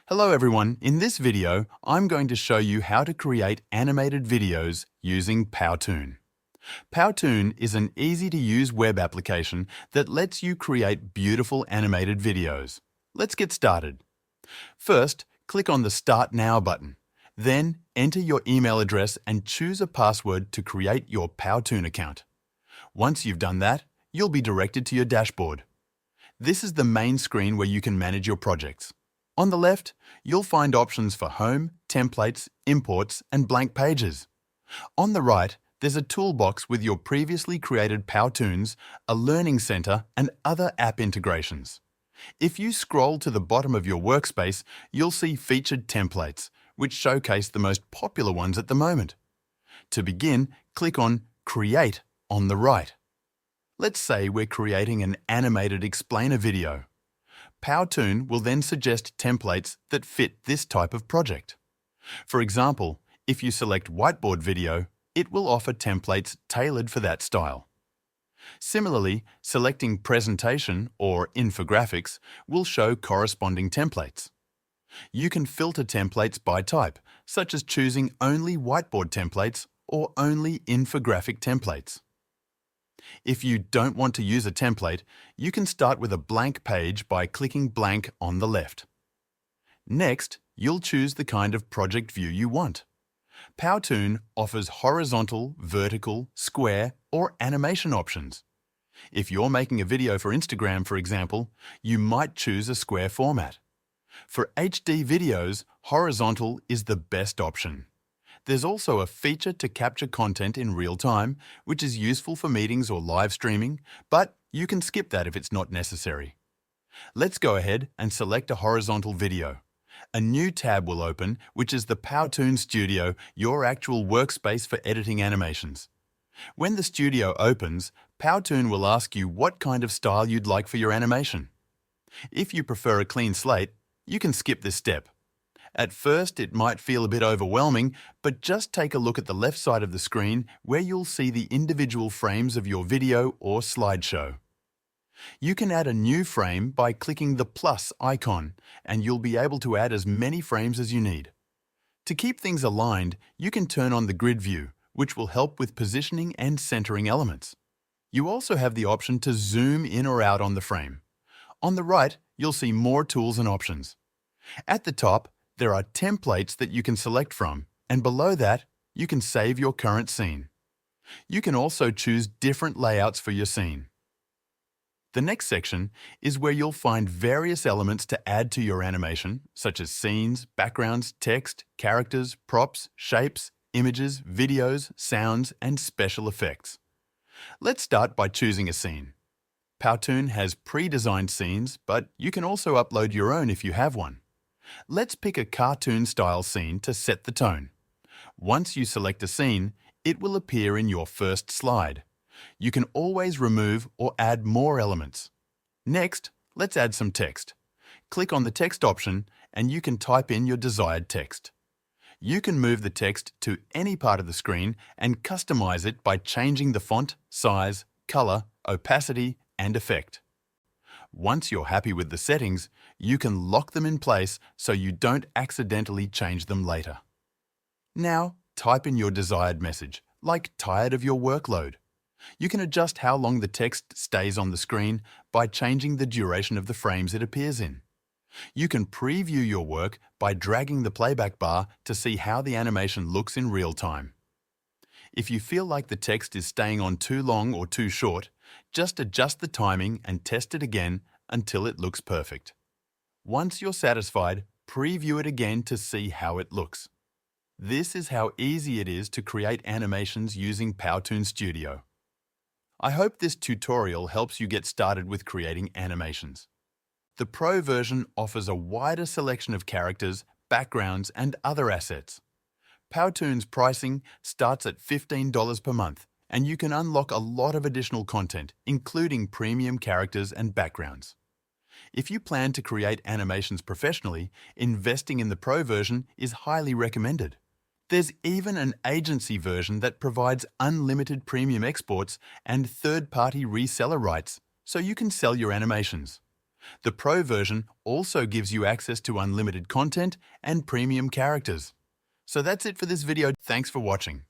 Hello everyone, in this video I'm going to show you how to create animated videos using Powtoon. Powtoon is an easy-to-use web application that lets you create beautiful animated videos. Let's get started. First, click on the Start Now button. Then, enter your email address and choose a password to create your Powtoon account. Once you've done that, you'll be directed to your dashboard. This is the main screen where you can manage your projects. On the left, you'll find options for home, templates, imports, and blank pages. On the right, there's a toolbox with your previously created Powtoons, a learning center, and other app integrations. If you scroll to the bottom of your workspace, you'll see featured templates, which showcase the most popular ones at the moment. To begin, click on Create on the right. Let's say we're creating an animated explainer video. Powtoon will then suggest templates that fit this type of project. For example, if you select whiteboard video, it will offer templates tailored for that style. Similarly, selecting presentation or infographics will show corresponding templates. You can filter templates by type, such as choosing only whiteboard templates or only infographic templates. If you don't want to use a template, you can start with a blank page by clicking blank on the left. Next, you'll choose the kind of project view you want. Powtoon offers horizontal, vertical, square, or animation options. If you're making a video for Instagram, for example, you might choose a square format. For HD videos, horizontal is the best option. There's also a feature to capture content in real time, which is useful for meetings or live streaming, but you can skip that if it's not necessary. Let's go ahead and select a horizontal video. A new tab will open, which is the Powtoon Studio, your actual workspace for editing animations. When the studio opens, Powtoon will ask you what kind of style you'd like for your animation. If you prefer a clean slate, you can skip this step. At first, it might feel a bit overwhelming, but just take a look at the left side of the screen where you'll see the individual frames of your video or slideshow. You can add a new frame by clicking the plus icon, and you'll be able to add as many frames as you need. To keep things aligned, you can turn on the grid view, which will help with positioning and centering elements. You also have the option to zoom in or out on the frame. On the right, you'll see more tools and options. At the top, there are templates that you can select from, and below that, you can save your current scene. You can also choose different layouts for your scene. The next section is where you'll find various elements to add to your animation, such as scenes, backgrounds, text, characters, props, shapes, images, videos, sounds, and special effects. Let's start by choosing a scene. Powtoon has pre-designed scenes, but you can also upload your own if you have one. Let's pick a cartoon-style scene to set the tone. Once you select a scene, it will appear in your first slide. You can always remove or add more elements. Next, let's add some text. Click on the text option and you can type in your desired text. You can move the text to any part of the screen and customize it by changing the font, size, color, opacity, and effect. Once you're happy with the settings, you can lock them in place so you don't accidentally change them later. Now, type in your desired message, like tired of your workload. You can adjust how long the text stays on the screen by changing the duration of the frames it appears in. You can preview your work by dragging the playback bar to see how the animation looks in real time. If you feel like the text is staying on too long or too short, just adjust the timing and test it again until it looks perfect. Once you're satisfied, preview it again to see how it looks. This is how easy it is to create animations using Powtoon Studio. I hope this tutorial helps you get started with creating animations. The Pro version offers a wider selection of characters, backgrounds, and other assets. Powtoon's pricing starts at $15 per month, and you can unlock a lot of additional content, including premium characters and backgrounds. If you plan to create animations professionally, investing in the Pro version is highly recommended. There's even an agency version that provides unlimited premium exports and third-party reseller rights, so you can sell your animations. The Pro version also gives you access to unlimited content and premium characters. So that's it for this video. Thanks for watching.